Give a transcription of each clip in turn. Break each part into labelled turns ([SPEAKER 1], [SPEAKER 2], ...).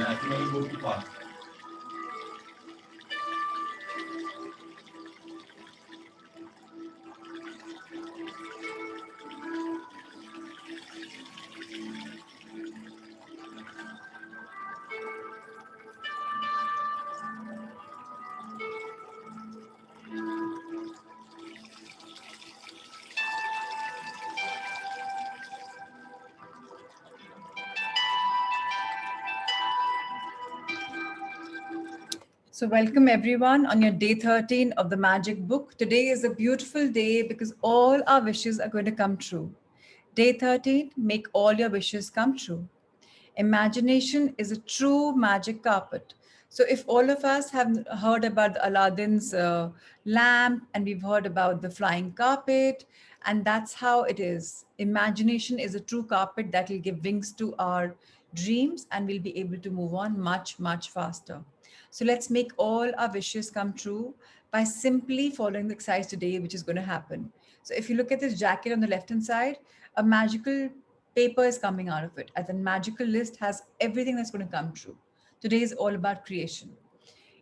[SPEAKER 1] I can only go too fast.
[SPEAKER 2] So, welcome everyone on your day 13 of the Magic Book. Today is a beautiful day because all our wishes are going to come true. Day 13, make all your wishes come true. Imagination is a true magic carpet. So, if all of us have heard about the Aladdin's lamp and we've heard about the flying carpet, and that's how it is. Imagination is a true carpet that will give wings to our dreams and we'll be able to move on much, much faster. So, let's make all our wishes come true by simply following the exercise today, which is going to happen. So, if you look at this jacket on the left hand side, a magical paper is coming out of it. As a magical list has everything that's going to come true. Today is all about creation.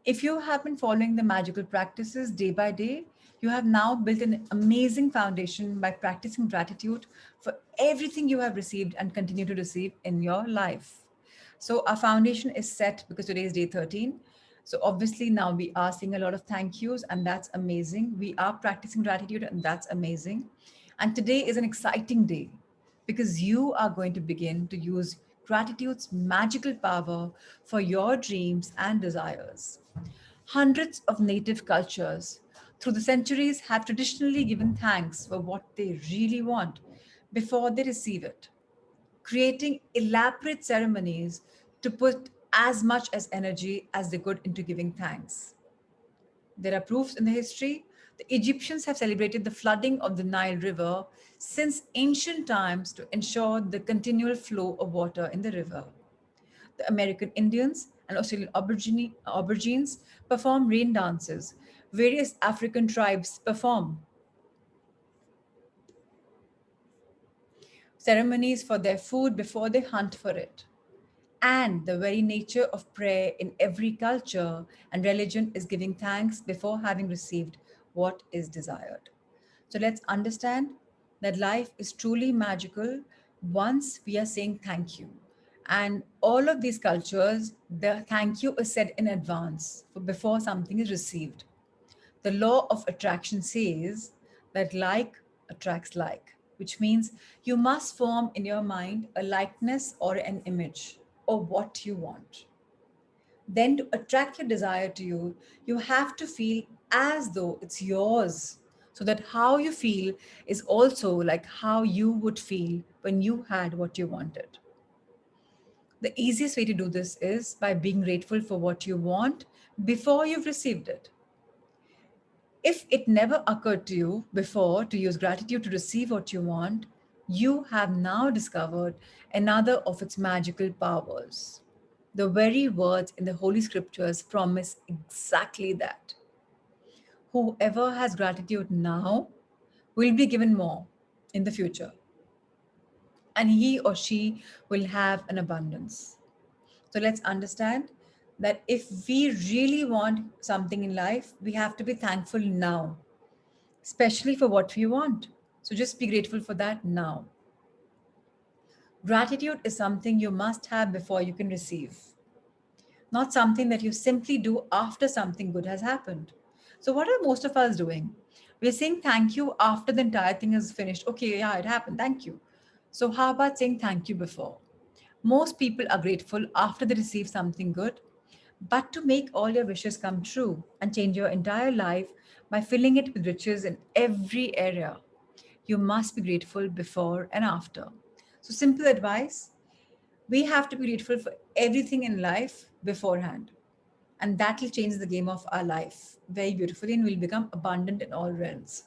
[SPEAKER 2] If you have been following the magical practices day by day, you have now built an amazing foundation by practicing gratitude for everything you have received and continue to receive in your life. So, our foundation is set because today is day 13. So, obviously, now we are seeing a lot of thank yous, and that's amazing. We are practicing gratitude, and that's amazing. And today is an exciting day because you are going to begin to use gratitude's magical power for your dreams and desires. Hundreds of native cultures through the centuries have traditionally given thanks for what they really want before they receive it, creating elaborate ceremonies to put as much as energy as they could into giving thanks. There are proofs in the history. The Egyptians have celebrated the flooding of the Nile River since ancient times to ensure the continual flow of water in the river. The American Indians and Australian Aborigines perform rain dances. Various African tribes perform ceremonies for their food before they hunt for it. And the very nature of prayer in every culture and religion is giving thanks before having received what is desired. So let's understand that life is truly magical once we are saying thank you. And all of these cultures, the thank you is said in advance for before something is received. The law of attraction says that like attracts like, which means you must form in your mind a likeness or an image of what you want. Then, to attract your desire to you, you have to feel as though it's yours, so that how you feel is also like how you would feel when you had what you wanted. The easiest way to do this is by being grateful for what you want before you've received it. If it never occurred to you before to use gratitude to receive what you want, you have now discovered another of its magical powers. The very words in the Holy Scriptures promise exactly that. Whoever has gratitude now will be given more in the future, and he or she will have an abundance. So let's understand that if we really want something in life, we have to be thankful now, especially for what we want. So just be grateful for that now. Gratitude is something you must have before you can receive, not something that you simply do after something good has happened. So, what are most of us doing? We're saying thank you after the entire thing is finished. Okay, yeah, it happened. Thank you. So, how about saying thank you before? Most people are grateful after they receive something good, but to make all your wishes come true and change your entire life by filling it with riches in every area, you must be grateful before and after. So, simple advice, we have to be grateful for everything in life beforehand. And that will change the game of our life very beautifully and will become abundant in all realms.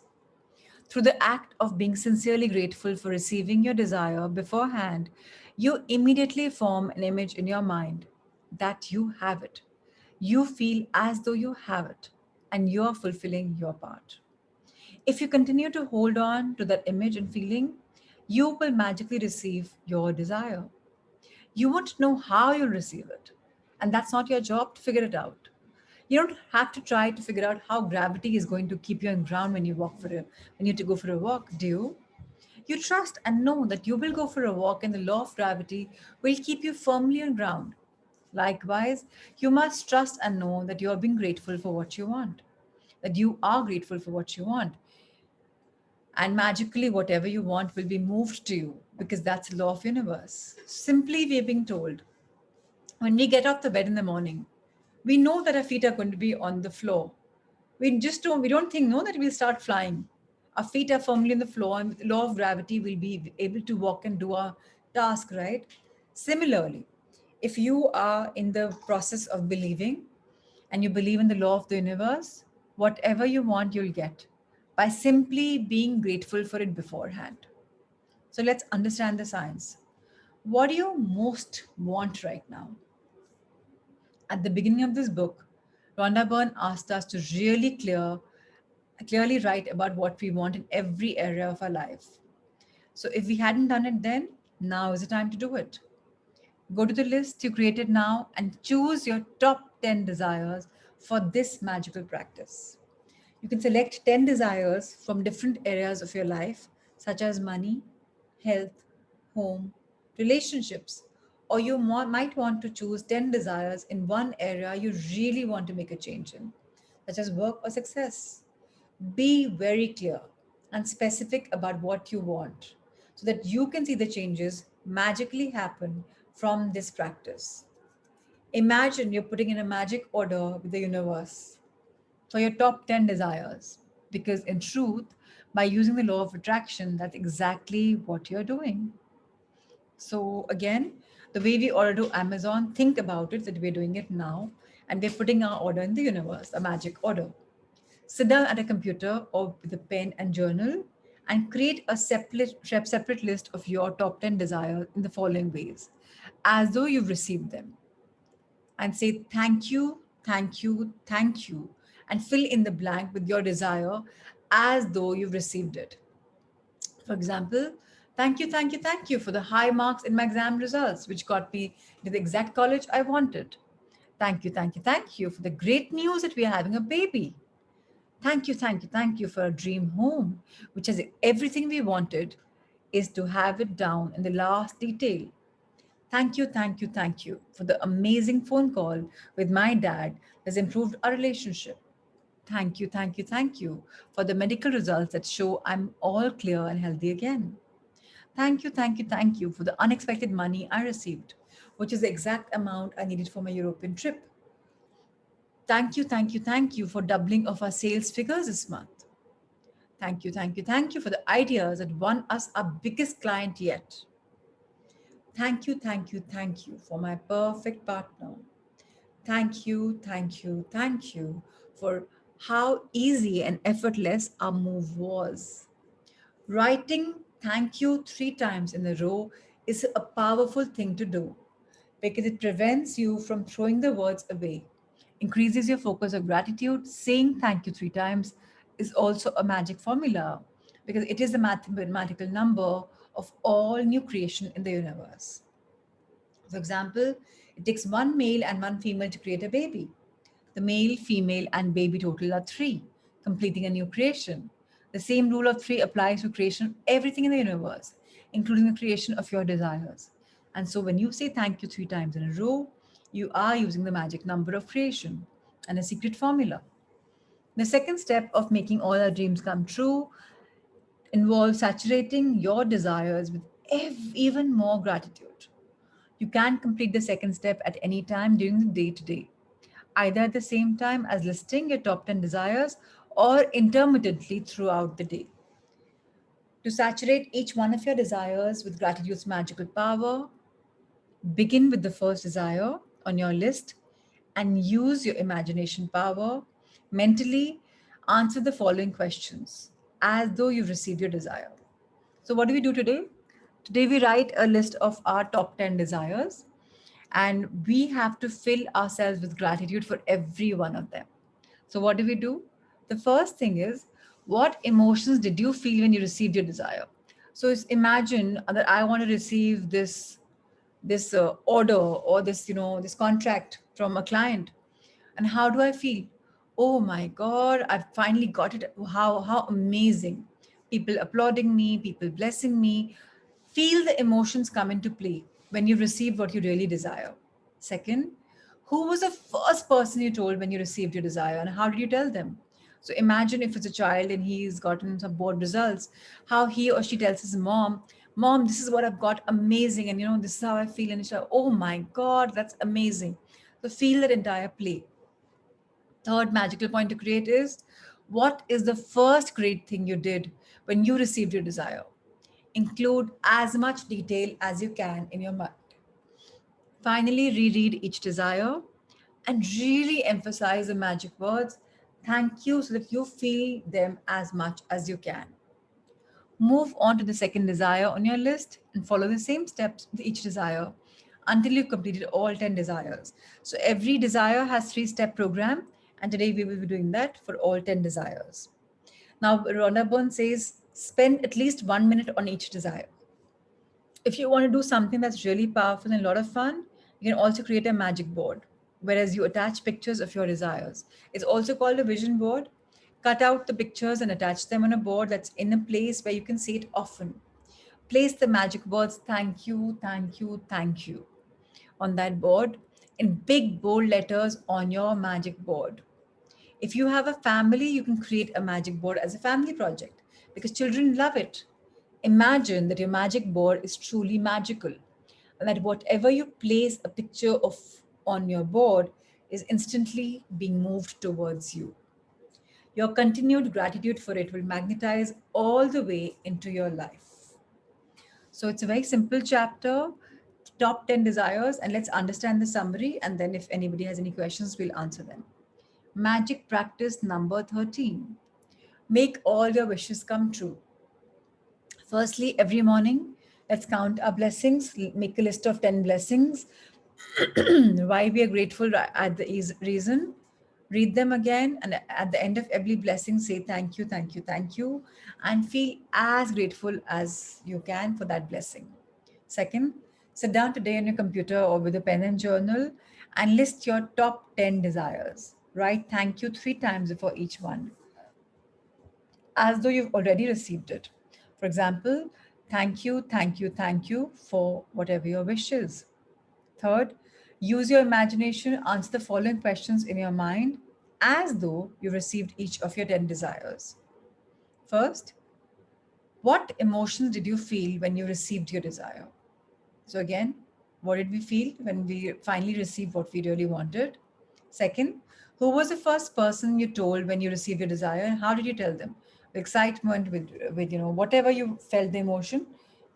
[SPEAKER 2] Through the act of being sincerely grateful for receiving your desire beforehand, you immediately form an image in your mind that you have it. You feel as though you have it and you are fulfilling your part. If you continue to hold on to that image and feeling, you will magically receive your desire. You won't know how you'll receive it, And that's not your job to figure it out. You don't have to try to figure out how gravity is going to keep you on ground when you when you to go for a walk, do you? You trust and know that you will go for a walk and the law of gravity will keep you firmly on ground. Likewise, you must trust and know that you are being grateful for what you want, that you are grateful for what you want. And magically, whatever you want will be moved to you because that's the law of universe. Simply, we're being told when we get off the bed in the morning, we know that our feet are going to be on the floor. We don't think no that we'll start flying. Our feet are firmly on the floor, and with the law of gravity, we'll be able to walk and do our task, right? Similarly, if you are in the process of believing and you believe in the law of the universe, whatever you want, you'll get by simply being grateful for it beforehand. So let's understand the science. What do you most want right now? At the beginning of this book, Rhonda Byrne asked us to clearly write about what we want in every area of our life. So if we hadn't done it then, now is the time to do it. Go to the list you created now and choose your top 10 desires for this magical practice. You can select 10 desires from different areas of your life, such as money, health, home, relationships, or you might want to choose 10 desires in one area you really want to make a change in, such as work or success. Be very clear and specific about what you want so that you can see the changes magically happen from this practice. Imagine you're putting in a magic order with the universe for your top 10 desires. Because in truth, by using the law of attraction, that's exactly what you're doing. So, again, the way we order to Amazon, think about it that we're doing it now and we're putting our order in the universe, a magic order. Sit down at a computer or with a pen and journal and create a separate list of your top 10 desires in the following ways, as though you've received them, and say thank you, thank you, thank you, and fill in the blank with your desire as though you've received it. For example, thank you, thank you, thank you for the high marks in my exam results, which got me to the exact college I wanted. Thank you, thank you, thank you for the great news that we are having a baby. Thank you, thank you, thank you for a dream home, which has everything we wanted, is to have it down in the last detail. Thank you, thank you, thank you for the amazing phone call with my dad that's improved our relationship. Thank you, thank you, thank you for the medical results that show I'm all clear and healthy again. Thank you, thank you, thank you for the unexpected money I received, which is the exact amount I needed for my European trip. Thank you, thank you, thank you for doubling of our sales figures this month. Thank you, thank you, thank you for the ideas that won us our biggest client yet. Thank you, thank you, thank you for my perfect partner. Thank you, thank you, thank you for how easy and effortless our move was. Writing thank you 3 times in a row is a powerful thing to do because it prevents you from throwing the words away, increases your focus of gratitude. Saying thank you 3 times is also a magic formula because it is the mathematical number of all new creation in the universe. For example, it takes one male and one female to create a baby. The male, female, and baby total are three, completing a new creation. The same rule of three applies to creation of everything in the universe, including the creation of your desires. And so when you say thank you 3 times in a row, you are using the magic number of creation and a secret formula. The second step of making all our dreams come true involves saturating your desires with even more gratitude. You can complete the second step at any time during the day to day, either at the same time as listing your top 10 desires or intermittently throughout the day. To saturate each one of your desires with gratitude's magical power, begin with the first desire on your list and use your imagination power. Mentally answer the following questions as though you've received your desire. So, what do we do today? Today, we write a list of our top 10 desires and we have to fill ourselves with gratitude for every one of them. So, what do we do? The first thing is, what emotions did you feel when you received your desire? So, imagine that I want to receive this this order or this, this contract from a client. And how do I feel? Oh my God, I finally got it. How amazing. People applauding me, people blessing me. Feel the emotions come into play when you receive what you really desire. Second, who was the first person you told when you received your desire and how did you tell them? So imagine if it's a child and he's gotten some board results, how he or she tells his mom, Mom, this is what I've got, amazing. And this is how I feel. And it's like, oh my God, that's amazing. So feel that entire play. Third magical point to create is, what is the first great thing you did when you received your desire? Include as much detail as you can in your mind. Finally, reread each desire and really emphasize the magic words thank you so that you feel them as much as you can. Move on to the second desire on your list and follow the same steps with each desire until you've completed all 10 desires. So every desire has 3-step program, and today we will be doing that for all 10 desires. Now, Rhonda Byrne says spend at least 1 minute on each desire. If you want to do something that's really powerful and a lot of fun, you can also create a magic board, whereas you attach pictures of your desires. It's also called a vision board. Cut out the pictures and attach them on a board that's in a place where you can see it often. Place the magic words thank you, thank you, thank you on that board in big bold letters on your magic board. If you have a family, you can create a magic board as a family project because children love it. Imagine that your magic board is truly magical and that whatever you place a picture of on your board is instantly being moved towards you. Your continued gratitude for it will magnetize all the way into your life. So it's a very simple chapter, top 10 desires, and let's understand the summary. And then, if anybody has any questions, we'll answer them. Magic practice number 13, make all your wishes come true. Firstly, every morning, let's count our blessings, make a list of 10 blessings, why we are grateful at the reason. Read them again, and at the end of every blessing, say thank you, thank you, thank you, and feel as grateful as you can for that blessing. Second, sit down today on your computer or with a pen and journal and list your top 10 desires. Write thank you 3 times before each one as though you've already received it. For example, thank you, thank you, thank you for whatever your wish is. Third, use your imagination, answer the following questions in your mind as though you received each of your 10 desires. First, what emotions did you feel when you received your desire? So, again, what did we feel when we finally received what we really wanted? Second, who was the first person you told when you received your desire and how did you tell them? With excitement, with whatever you felt the emotion,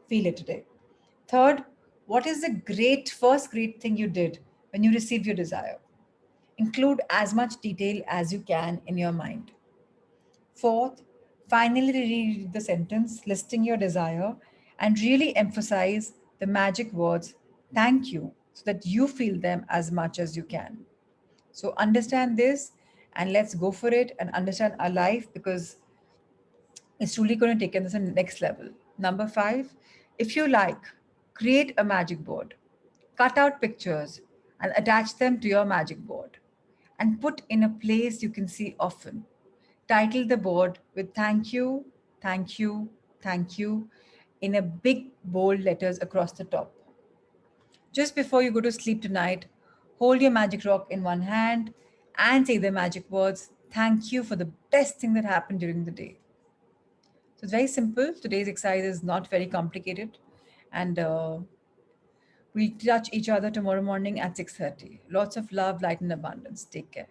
[SPEAKER 2] feel it today. Third, what is the first great thing you did when you received your desire? Include as much detail as you can in your mind. Fourth, finally read the sentence listing your desire and really emphasize the magic words thank you so that you feel them as much as you can. So understand this and let's go for it and understand our life because it's truly going to take us to the next level. Number 5, if you like, create a magic board, cut out pictures and attach them to your magic board and put in a place you can see often. Title the board with thank you, thank you, thank you in a big bold letters across the top. Just before you go to sleep tonight, hold your magic rock in one hand and say the magic words, thank you for the best thing that happened during the day. So it's very simple. Today's exercise is not very complicated. And we'll touch each other tomorrow morning at 6:30. Lots of love, light, and abundance. Take care.